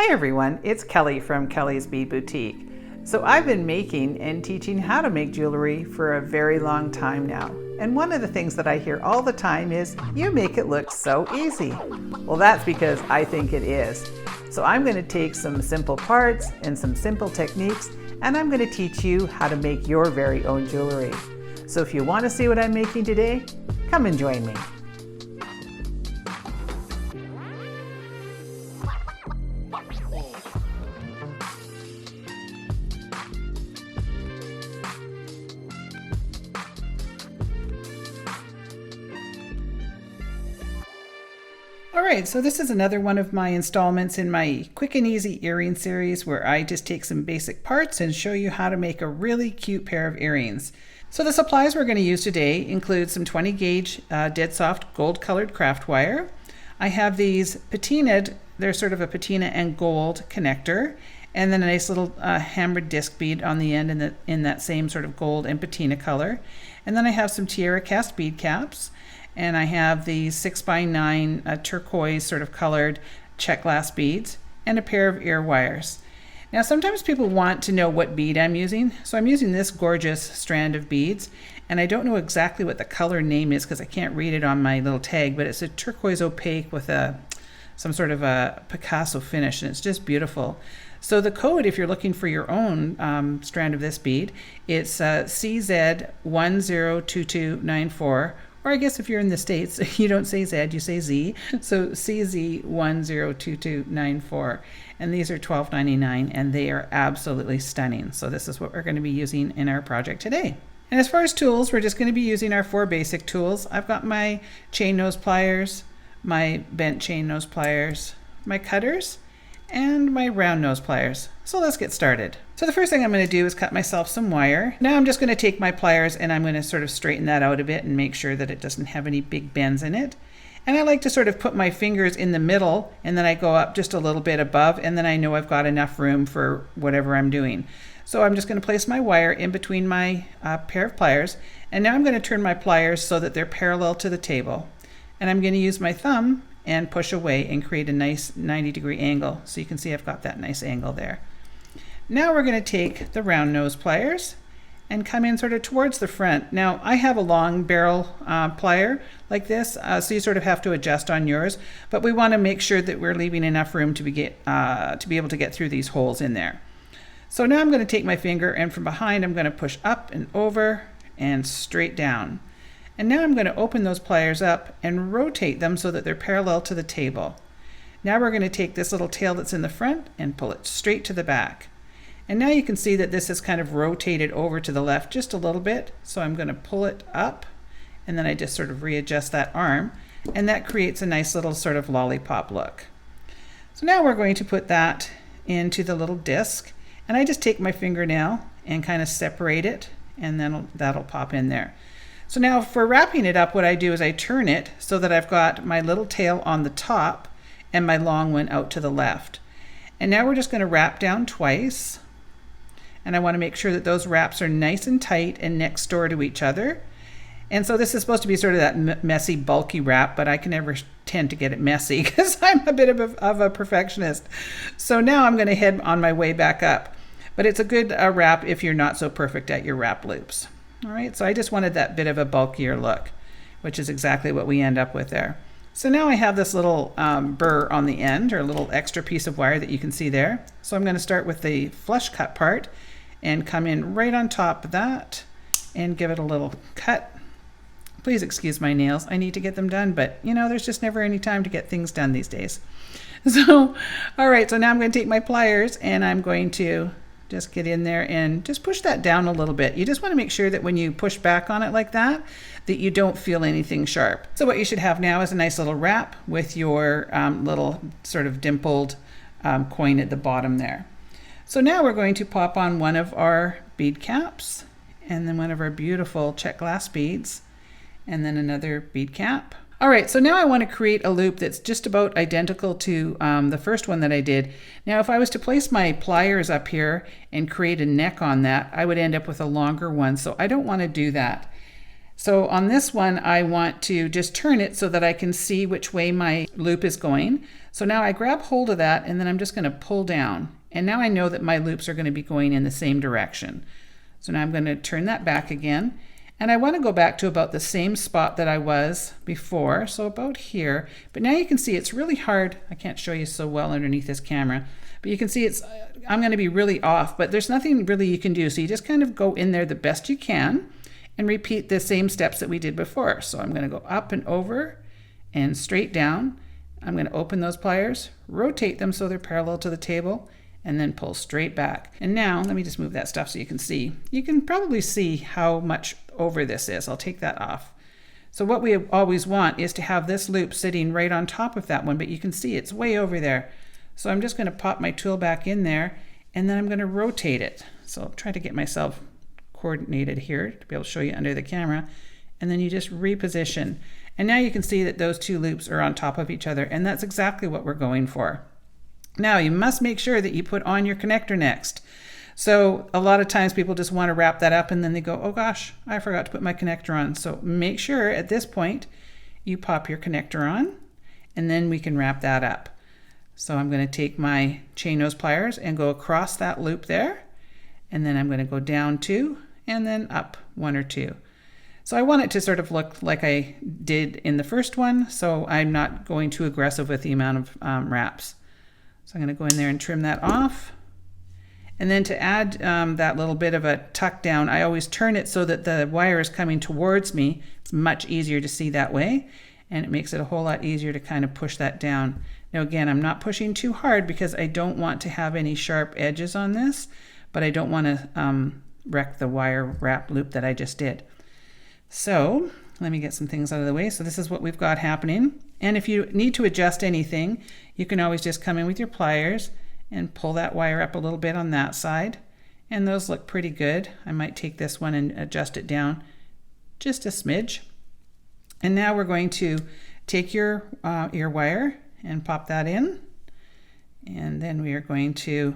Hi everyone, it's Kelly from Kelly's Bead Boutique. So I've been making and teaching how to make jewelry for a very long time now. And one of the things that I hear all the time is, you make it look so easy. Well, that's because I think it is. So I'm going to take some simple parts and some simple techniques, and I'm going to teach you how to make your very own jewelry. So if you want to see what I'm making today, come and join me. Alright, so this is another one of my installments in my quick and easy earring series where I just take some basic parts and show you how to make a really cute pair of earrings. So the supplies we're going to use today include some 20 gauge dead soft gold colored craft wire. I have these patinaed, they're sort of a patina and gold connector, and then a nice little hammered disc bead on the end in that same sort of gold and patina color. And then I have some tiara cast bead caps. And I have these 6x9 turquoise sort of colored check glass beads and a pair of ear wires. Now sometimes people want to know what bead I'm using, so I'm using this gorgeous strand of beads, and I don't know exactly what the color name is because I can't read it on my little tag, but it's a turquoise opaque with some sort of a Picasso finish, and it's just beautiful. So the code, if you're looking for your own strand of this bead, it's CZ102294. Or I guess if you're in the States, you don't say Z, you say Z. So CZ102294. And these are $12.99 and they are absolutely stunning. So this is what we're going to be using in our project today. And as far as tools, we're just going to be using our 4 basic tools. I've got my chain nose pliers, my bent chain nose pliers, my cutters, and my round nose pliers. So let's get started. So the first thing I'm going to do is cut myself some wire. Now I'm just going to take my pliers and I'm going to sort of straighten that out a bit and make sure that it doesn't have any big bends in it. And I like to sort of put my fingers in the middle and then I go up just a little bit above, and then I know I've got enough room for whatever I'm doing. So I'm just going to place my wire in between my pair of pliers, and now I'm going to turn my pliers so that they're parallel to the table. And I'm going to use my thumb and push away and create a nice 90-degree angle. So you can see I've got that nice angle there. Now we're going to take the round nose pliers and come in sort of towards the front. Now I have a long barrel plier like this, so you sort of have to adjust on yours, but we want to make sure that we're leaving enough room to be able to get through these holes in there. So now I'm going to take my finger, and from behind I'm going to push up and over and straight down. And now I'm going to open those pliers up and rotate them so that they're parallel to the table. Now we're going to take this little tail that's in the front and pull it straight to the back. And now you can see that this is kind of rotated over to the left just a little bit. So I'm going to pull it up, and then I just sort of readjust that arm, and that creates a nice little sort of lollipop look. So now we're going to put that into the little disc, and I just take my fingernail and kind of separate it, and then that'll pop in there. So now for wrapping it up, what I do is I turn it so that I've got my little tail on the top and my long one out to the left. And now we're just going to wrap down twice. And I want to make sure that those wraps are nice and tight and next door to each other. And so this is supposed to be sort of that messy, bulky wrap, but I can never tend to get it messy because I'm a bit of a perfectionist. So now I'm going to head on my way back up. But it's a good wrap if you're not so perfect at your wrap loops. All right, so I just wanted that bit of a bulkier look, which is exactly what we end up with there. So now I have this little burr on the end, or a little extra piece of wire that you can see there. So I'm going to start with the flush cut part and come in right on top of that and give it a little cut. Please excuse my nails. I need to get them done, but you know, there's just never any time to get things done these days. So, all right, so now I'm going to take my pliers and I'm going to just get in there and just push that down a little bit. You just want to make sure that when you push back on it like that, that you don't feel anything sharp. So what you should have now is a nice little wrap with your little sort of dimpled coin at the bottom there. So now we're going to pop on one of our bead caps, and then one of our beautiful check glass beads, and then another bead cap. All right, so now I want to create a loop that's just about identical to the first one that I did. Now, if I was to place my pliers up here and create a neck on that, I would end up with a longer one, so I don't want to do that. So on this one, I want to just turn it so that I can see which way my loop is going. So now I grab hold of that and then I'm just going to pull down. And now I know that my loops are going to be going in the same direction. So now I'm going to turn that back again. And I want to go back to about the same spot that I was before, so about here. But now you can see it's really hard. I can't show you so well underneath this camera, but you can see I'm going to be really off, but there's nothing really you can do. So you just kind of go in there the best you can and repeat the same steps that we did before. So I'm going to go up and over and straight down. I'm going to open those pliers, rotate them so they're parallel to the table, and then pull straight back. And now, let me just move that stuff so you can see. You can probably see how much over this is. I'll take that off. So what we always want is to have this loop sitting right on top of that one, but you can see it's way over there. So I'm just going to pop my tool back in there, and then I'm going to rotate it. So I'll try to get myself coordinated here to be able to show you under the camera. And then you just reposition. And now you can see that those two loops are on top of each other, and that's exactly what we're going for. Now you must make sure that you put on your connector next. So a lot of times people just want to wrap that up and then they go, oh gosh, I forgot to put my connector on. So make sure at this point you pop your connector on and then we can wrap that up. So I'm going to take my chain nose pliers and go across that loop there, and then I'm going to go down 2 and then up 1 or 2. So I want it to sort of look like I did in the first one, so I'm not going too aggressive with the amount of wraps. So I'm going to go in there and trim that off. And then to add that little bit of a tuck down, I always turn it so that the wire is coming towards me. It's much easier to see that way, and it makes it a whole lot easier to kind of push that down. Now again, I'm not pushing too hard because I don't want to have any sharp edges on this, but I don't want to wreck the wire wrap loop that I just did. So let me get some things out of the way. So this is what we've got happening. And if you need to adjust anything, you can always just come in with your pliers and pull that wire up a little bit on that side. And those look pretty good. I might take this one and adjust it down just a smidge. And now we're going to take your wire and pop that in. And then we are going to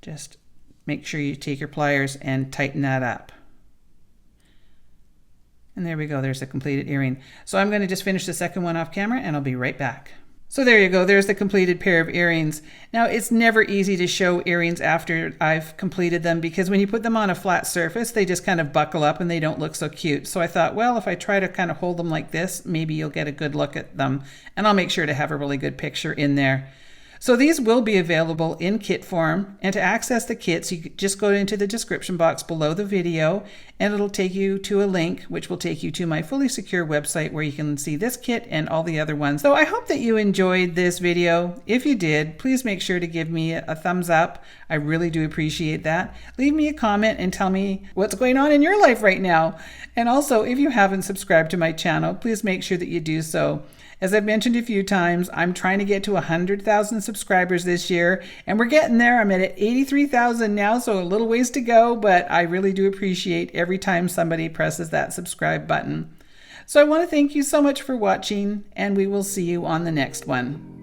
just make sure you take your pliers and tighten that up. And there we go, there's the completed earring. So I'm going to just finish the second one off camera and I'll be right back. So there you go, there's the completed pair of earrings. Now it's never easy to show earrings after I've completed them because when you put them on a flat surface, they just kind of buckle up and they don't look so cute. So I thought, well, if I try to kind of hold them like this, maybe you'll get a good look at them. And I'll make sure to have a really good picture in there. So these will be available in kit form, and to access the kits, you just go into the description box below the video and it'll take you to a link which will take you to my fully secure website where you can see this kit and all the other ones. So I hope that you enjoyed this video. If you did, please make sure to give me a thumbs up. I really do appreciate that. Leave me a comment and tell me what's going on in your life right now. And also, if you haven't subscribed to my channel, please make sure that you do so. As I've mentioned a few times, I'm trying to get to 100,000 subscribers this year, and we're getting there. I'm at 83,000 now, so a little ways to go, but I really do appreciate every time somebody presses that subscribe button. So I want to thank you so much for watching, and we will see you on the next one.